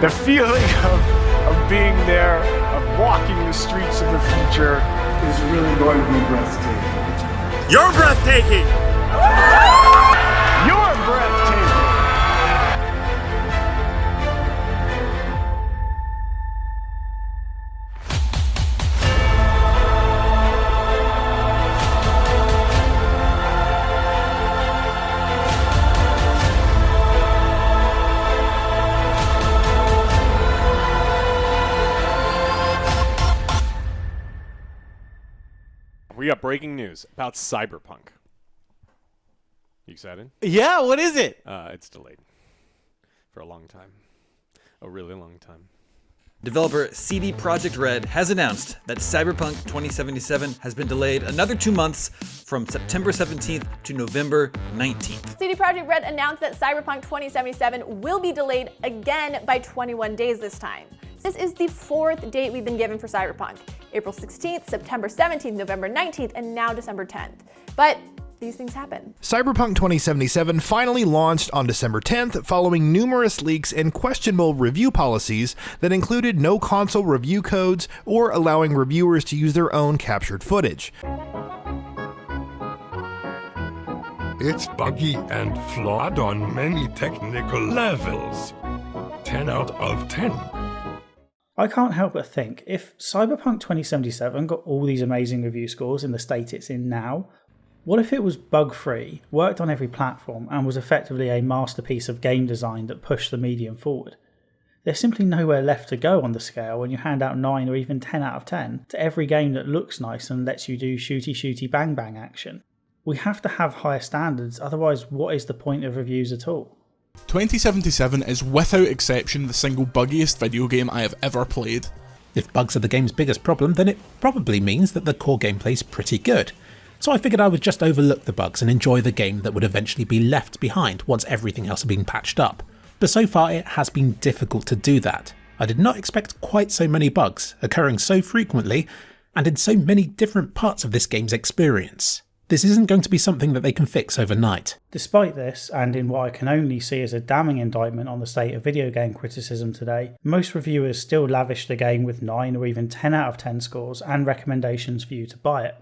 The feeling of being there, of walking the streets of the future is really going to be breathtaking. You're breathtaking! You're breathtaking! We got breaking news about Cyberpunk. You excited? Yeah, what is it? It's delayed for a long time. A really long time. Developer CD Projekt Red has announced that Cyberpunk 2077 has been delayed another 2 months from September 17th to November 19th. CD Projekt Red announced that Cyberpunk 2077 will be delayed again by 21 days this time. This is the 4th date we've been given for Cyberpunk. April 16th, September 17th, November 19th, and now December 10th. But these things happen. Cyberpunk 2077 finally launched on December 10th following numerous leaks and questionable review policies that included no console review codes or allowing reviewers to use their own captured footage. It's buggy and flawed on many technical levels. 10 out of 10. I can't help but think, if Cyberpunk 2077 got all these amazing review scores in the state it's in now, what if it was bug-free, worked on every platform, and was effectively a masterpiece of game design that pushed the medium forward? There's simply nowhere left to go on the scale when you hand out 9 or even 10 out of 10 to every game that looks nice and lets you do shooty bang bang action. We have to have higher standards, otherwise what is the point of reviews at all? 2077 is without exception the single buggiest video game I have ever played. If bugs are the game's biggest problem, then it probably means that the core gameplay's pretty good. So I figured I would just overlook the bugs and enjoy the game that would eventually be left behind once everything else had been patched up. But so far it has been difficult to do that. I did not expect quite so many bugs, occurring so frequently, and in so many different parts of this game's experience. This isn't going to be something that they can fix overnight. Despite this, and in what I can only see as a damning indictment on the state of video game criticism today, most reviewers still lavish the game with 9 or even 10 out of 10 scores and recommendations for you to buy it.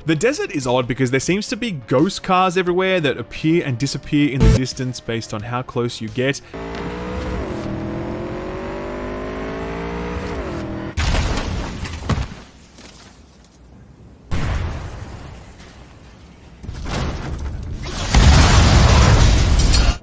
The desert is odd because there seems to be ghost cars everywhere that appear and disappear in the distance based on how close you get.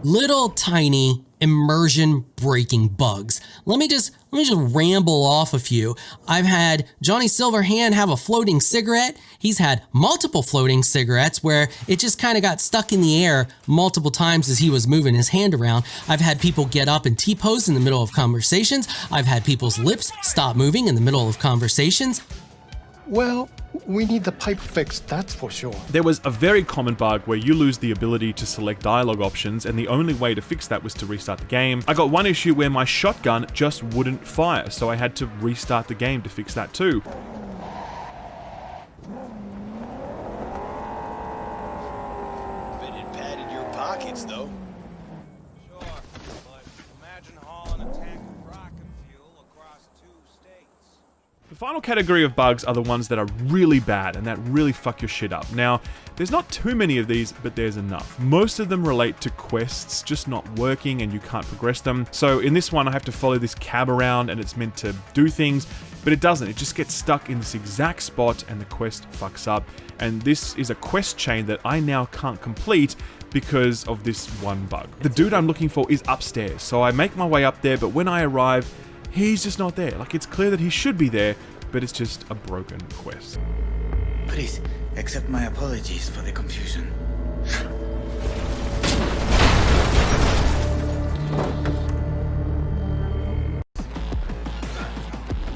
Little tiny immersion breaking bugs. Let me just ramble off a few. I've had Johnny Silverhand have a floating cigarette. He's had multiple floating cigarettes where it just kind of got stuck in the air multiple times as he was moving his hand around. I've had people get up and T-pose in the middle of conversations. I've had people's lips stop moving in the middle of conversations. Well, we need the pipe fixed, that's for sure. There was a very common bug where you lose the ability to select dialogue options, and the only way to fix that was to restart the game. I got one issue where my shotgun just wouldn't fire, so I had to restart the game to fix that too. Fitted pad in your pockets, though. Sure, but imagine hauling a tank of rocket fuel across 2 states. The final category of bugs are the ones that are really bad and that really fuck your shit up. Now, there's not too many of these, but there's enough. Most of them relate to quests just not working and you can't progress them. So in this one, I have to follow this cab around and it's meant to do things, but it doesn't. It just gets stuck in this exact spot and the quest fucks up. And this is a quest chain that I now can't complete because of this one bug. The dude I'm looking for is upstairs, so I make my way up there, but when I arrive, he's just not there. Like, it's clear that he should be there, but it's just a broken quest. Please, accept my apologies for the confusion.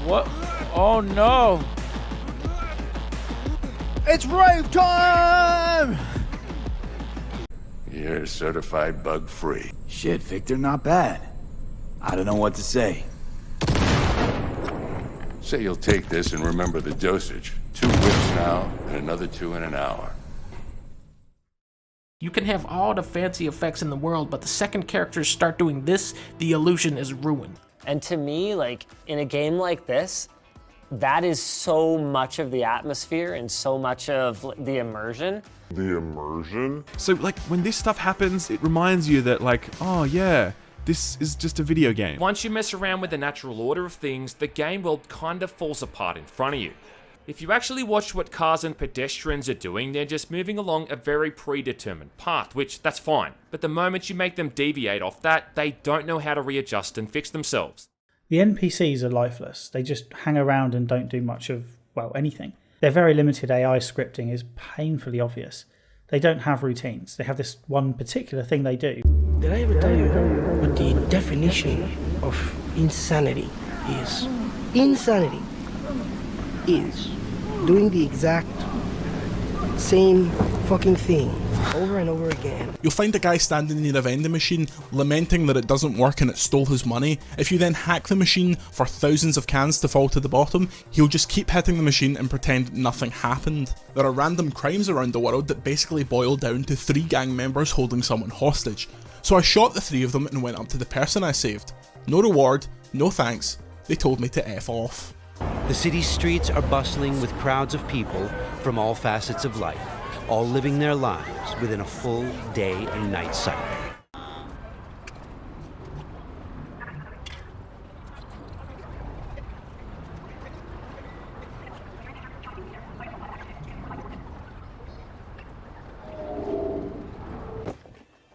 What? Oh no! It's rave time! Yeah. They're certified bug-free. Shit, Victor, not bad. I don't know what to say. Say you'll take this and remember the dosage. 2 whips now, and another 2 in an hour. You can have all the fancy effects in the world, but the second characters start doing this, the illusion is ruined. And to me, like, in a game like this, that is so much of the atmosphere and so much of the immersion. The immersion? So, like, when this stuff happens, it reminds you that, like, oh yeah, this is just a video game. Once you mess around with the natural order of things, the game world kinda falls apart in front of you. If you actually watch what cars and pedestrians are doing, they're just moving along a very predetermined path, which that's fine. But the moment you make them deviate off that, they don't know how to readjust and fix themselves. The NPCs are lifeless. They just hang around and don't do much of, well, anything. Their very limited AI scripting is painfully obvious. They don't have routines. They have this one particular thing they do. Did I ever tell you what the definition of insanity is? Insanity is doing the exact same fucking thing over and over again. You'll find a guy standing near a vending machine lamenting that it doesn't work and it stole his money. If you then hack the machine for thousands of cans to fall to the bottom, he'll just keep hitting the machine and pretend nothing happened. There are random crimes around the world that basically boil down to 3 gang members holding someone hostage. So I shot the 3 of them and went up to the person I saved. No reward, no thanks, they told me to F off. The city's streets are bustling with crowds of people from all facets of life, all living their lives within a full day and night cycle.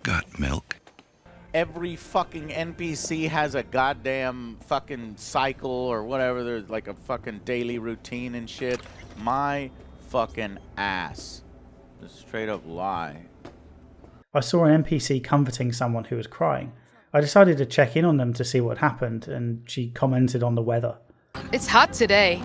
Got milk? Every fucking NPC has a goddamn fucking cycle or whatever. There's like a fucking daily routine and shit. My fucking ass. Just straight up lie. I saw an NPC comforting someone who was crying. I decided to check in on them to see what happened, and she commented on the weather. It's hot today.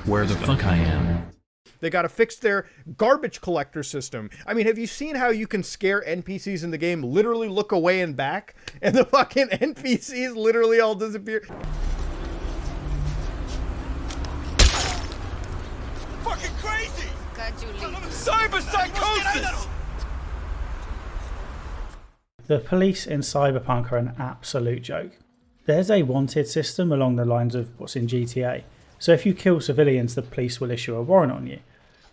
Where the fuck I am. They got to fix their garbage collector system. I mean, have you seen how you can scare NPCs in the game literally look away and back, and the fucking NPCs literally all disappear? Fucking crazy! Cyber psychosis! The police in Cyberpunk are an absolute joke. There's a wanted system along the lines of what's in GTA. So if you kill civilians, the police will issue a warrant on you.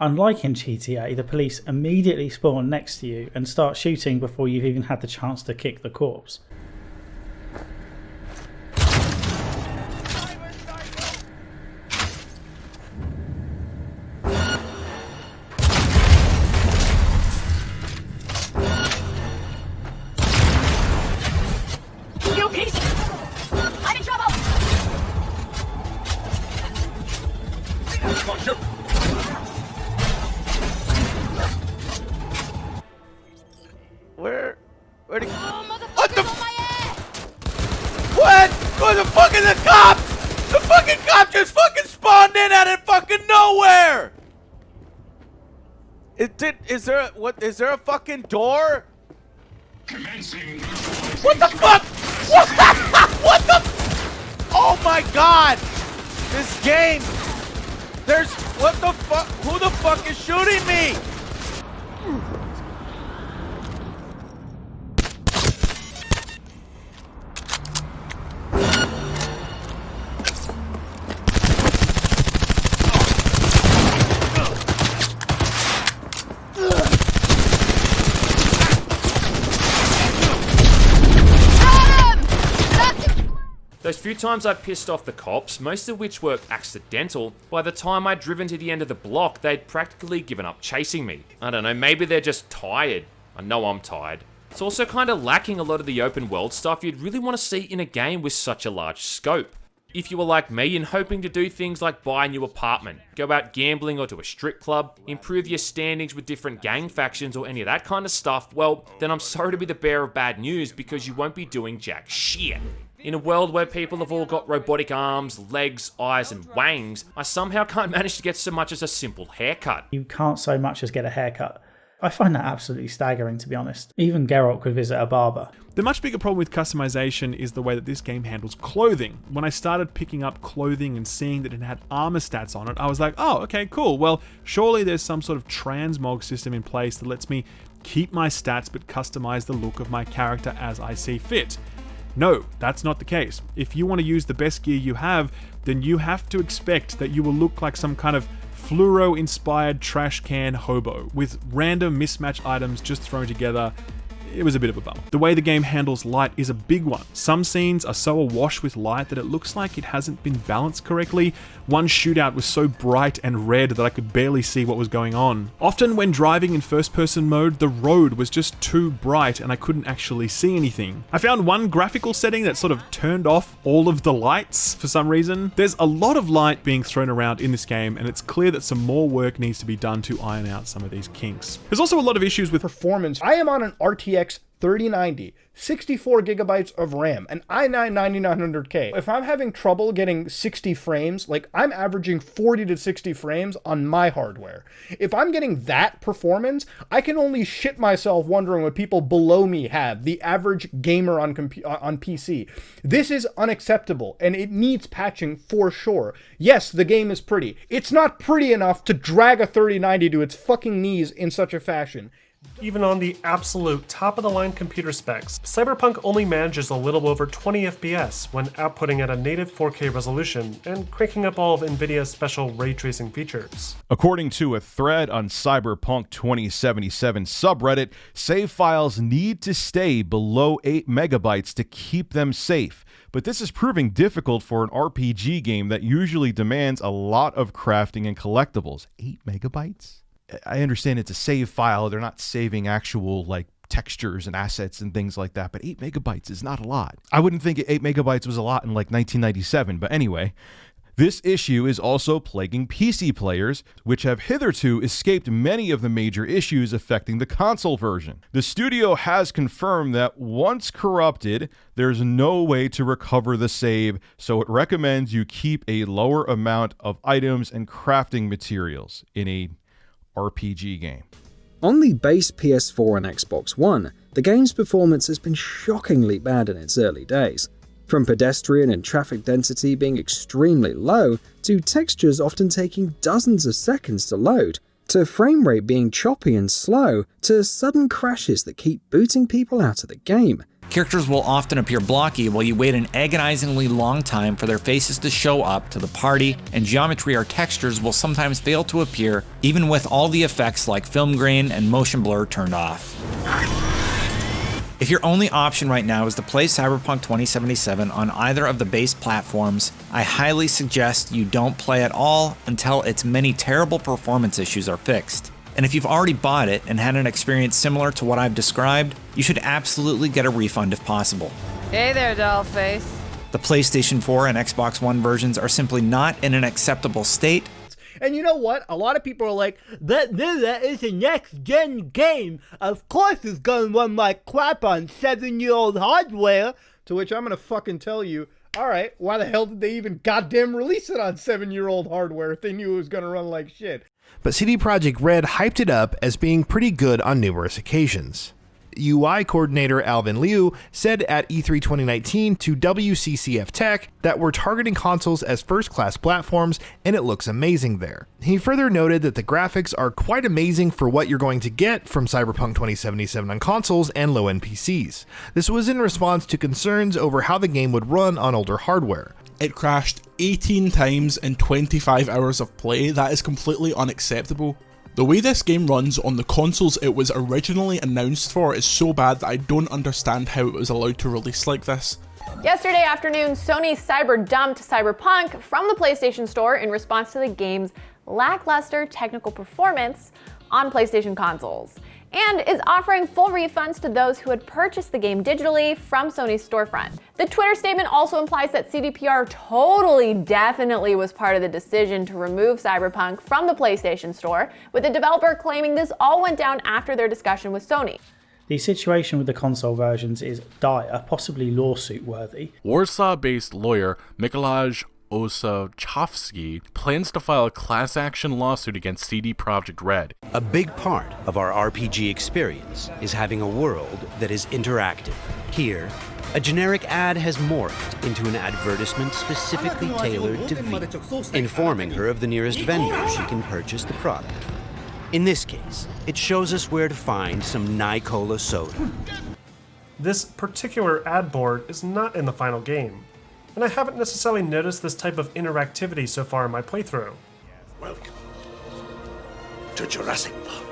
Unlike in GTA, the police immediately spawn next to you and start shooting before you've even had the chance to kick the corpse. You piece! I'm in trouble! Where did... What the What? Where the fuck is the cop? The fucking cop just fucking spawned in out of fucking nowhere! Is there a fucking door? What the fuck? What the? Oh my god! This game! What the fuck? Who the fuck is shooting me? Those few times I pissed off the cops, most of which were accidental, by the time I'd driven to the end of the block, they'd practically given up chasing me. I don't know, maybe they're just tired. I know I'm tired. It's also kind of lacking a lot of the open world stuff you'd really want to see in a game with such a large scope. If you were like me and hoping to do things like buy a new apartment, go out gambling or to a strip club, improve your standings with different gang factions or any of that kind of stuff, well, then I'm sorry to be the bearer of bad news because you won't be doing jack shit. In a world where people have all got robotic arms, legs, eyes, and wangs, I somehow can't manage to get so much as a simple haircut. You can't so much as get a haircut. I find that absolutely staggering, to be honest. Even Geralt could visit a barber. The much bigger problem with customization is the way that this game handles clothing. When I started picking up clothing and seeing that it had armor stats on it, I was like, oh, okay, cool. Well, surely there's some sort of transmog system in place that lets me keep my stats but customize the look of my character as I see fit. No, that's not the case. If you want to use the best gear you have, then you have to expect that you will look like some kind of fluoro-inspired trash can hobo with random mismatched items just thrown together. It was a bit of a bummer. The way the game handles light is a big one. Some scenes are so awash with light that it looks like it hasn't been balanced correctly. One shootout was so bright and red that I could barely see what was going on. Often when driving in first-person mode, the road was just too bright and I couldn't actually see anything. I found one graphical setting that sort of turned off all of the lights for some reason. There's a lot of light being thrown around in this game, and it's clear that some more work needs to be done to iron out some of these kinks. There's also a lot of issues with performance. I am on an RTX 3090, 64 gigabytes of RAM, an i9-9900K. If I'm having trouble getting 60 frames, like I'm averaging 40 to 60 frames on my hardware. If I'm getting that performance, I can only shit myself wondering what people below me have, the average gamer on PC. This is unacceptable, and it needs patching for sure. Yes, the game is pretty. It's not pretty enough to drag a 3090 to its fucking knees in such a fashion. Even on the absolute top-of-the-line computer specs, Cyberpunk only manages a little over 20 FPS when outputting at a native 4K resolution and cranking up all of NVIDIA's special ray tracing features. According to a thread on Cyberpunk 2077 subreddit, save files need to stay below 8 megabytes to keep them safe. But this is proving difficult for an RPG game that usually demands a lot of crafting and collectibles. 8 megabytes? I understand it's a save file. They're not saving actual like textures and assets and things like that, but 8 megabytes is not a lot. I wouldn't think 8 megabytes was a lot in like 1997, but anyway. This issue is also plaguing PC players, which have hitherto escaped many of the major issues affecting the console version. The studio has confirmed that once corrupted, there's no way to recover the save, so it recommends you keep a lower amount of items and crafting materials in a RPG game. On the base PS4 and Xbox One, the game's performance has been shockingly bad in its early days. From pedestrian and traffic density being extremely low, to textures often taking dozens of seconds to load, to frame rate being choppy and slow, to sudden crashes that keep booting people out of the game. Characters will often appear blocky while you wait an agonizingly long time for their faces to show up to the party, and geometry or textures will sometimes fail to appear even with all the effects like film grain and motion blur turned off. If your only option right now is to play Cyberpunk 2077 on either of the base platforms, I highly suggest you don't play at all until its many terrible performance issues are fixed. And if you've already bought it and had an experience similar to what I've described, you should absolutely get a refund if possible. Hey there, dollface. The PlayStation 4 and Xbox One versions are simply not in an acceptable state. And you know what? A lot of people are like, that is a next-gen game. Of course it's gonna run like crap on 7-year-old hardware. To which I'm gonna fucking tell you, alright, why the hell did they even goddamn release it on 7-year-old hardware if they knew it was gonna run like shit? But CD Projekt Red hyped it up as being pretty good on numerous occasions. UI coordinator Alvin Liu said at E3 2019 to WCCF Tech that we're targeting consoles as first-class platforms and it looks amazing there. He further noted that the graphics are quite amazing for what you're going to get from Cyberpunk 2077 on consoles and low-end PCs. This was in response to concerns over how the game would run on older hardware. It crashed 18 times in 25 hours of play. That is completely unacceptable. The way this game runs on the consoles it was originally announced for is so bad that I don't understand how it was allowed to release like this. Yesterday afternoon, Sony cyber dumped Cyberpunk from the PlayStation Store in response to the game's lackluster technical performance on PlayStation consoles. and is offering full refunds to those who had purchased the game digitally from Sony's storefront. The Twitter statement also implies that CDPR totally definitely was part of the decision to remove Cyberpunk from the PlayStation Store, with the developer claiming this all went down after their discussion with Sony. The situation with the console versions is dire, possibly lawsuit worthy. Warsaw-based lawyer Mikolaj Osachowski plans to file a class action lawsuit against CD Projekt Red. A big part of our RPG experience is having a world that is interactive. Here, a generic ad has morphed into an advertisement specifically tailored to V, informing her of the nearest vendor she can purchase the product. In this case, it shows us where to find some Nicola soda. This particular ad board is not in the final game, and I haven't necessarily noticed this type of interactivity so far in my playthrough. Welcome to Jurassic Park.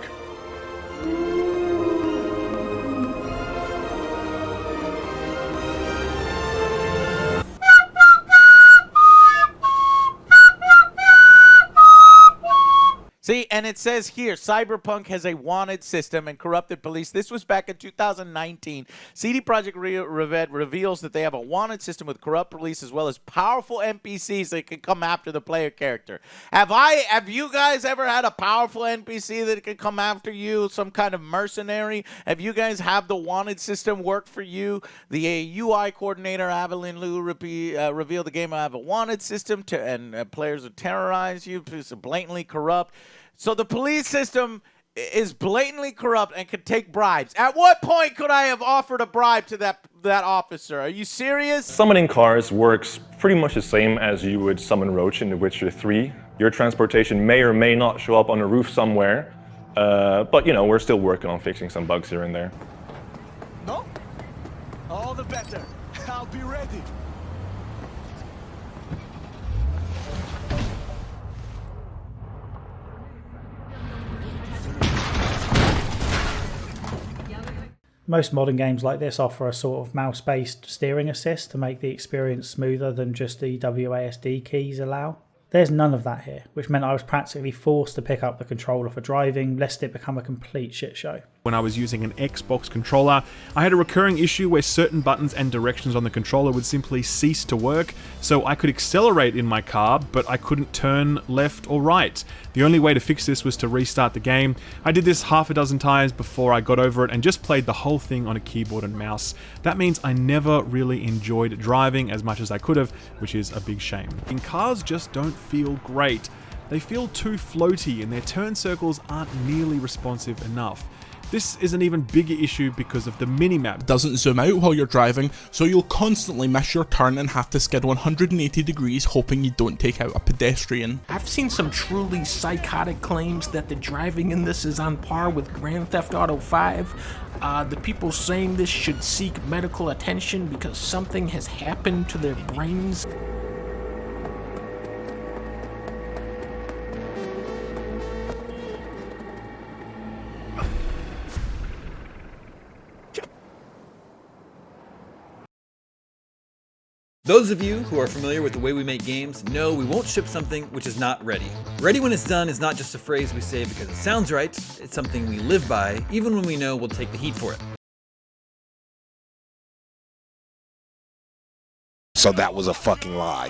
See, and it says here, Cyberpunk has a wanted system and corrupted police. This was back in 2019. CD Projekt Red reveals that they have a wanted system with corrupt police as well as powerful NPCs that can come after the player character. Have you guys ever had a powerful NPC that can come after you, some kind of mercenary? Have you guys have the wanted system work for you? The UI coordinator, Evelyn Liu, revealed the game will have a wanted system and players will terrorize you. It's blatantly corrupt. So the police system is blatantly corrupt and could take bribes. At what point could I have offered a bribe to that officer? Are you serious? Summoning cars works pretty much the same as you would summon Roach in The Witcher 3. Your transportation may or may not show up on a roof somewhere, but you know, we're still working on fixing some bugs here and there. No? All the better. I'll be ready. Most modern games like this offer a sort of mouse-based steering assist to make the experience smoother than just the WASD keys allow. There's none of that here, which meant I was practically forced to pick up the controller for driving, lest it become a complete shit show. When I was using an Xbox controller, I had a recurring issue where certain buttons and directions on the controller would simply cease to work, so I could accelerate in my car, but I couldn't turn left or right. The only way to fix this was to restart the game. I did this half a dozen times before I got over it and just played the whole thing on a keyboard and mouse. That means I never really enjoyed driving as much as I could have, which is a big shame. And cars just don't feel great. They feel too floaty and their turn circles aren't nearly responsive enough. This is an even bigger issue because of the minimap. Doesn't zoom out while you're driving, so you'll constantly miss your turn and have to skid 180 degrees hoping you don't take out a pedestrian. I've seen some truly psychotic claims that the driving in this is on par with Grand Theft Auto 5. The people saying this should seek medical attention because something has happened to their brains. Those of you who are familiar with the way we make games know we won't ship something which is not ready. Ready when it's done is not just a phrase we say because it sounds right, it's something we live by, even when we know we'll take the heat for it. So that was a fucking lie.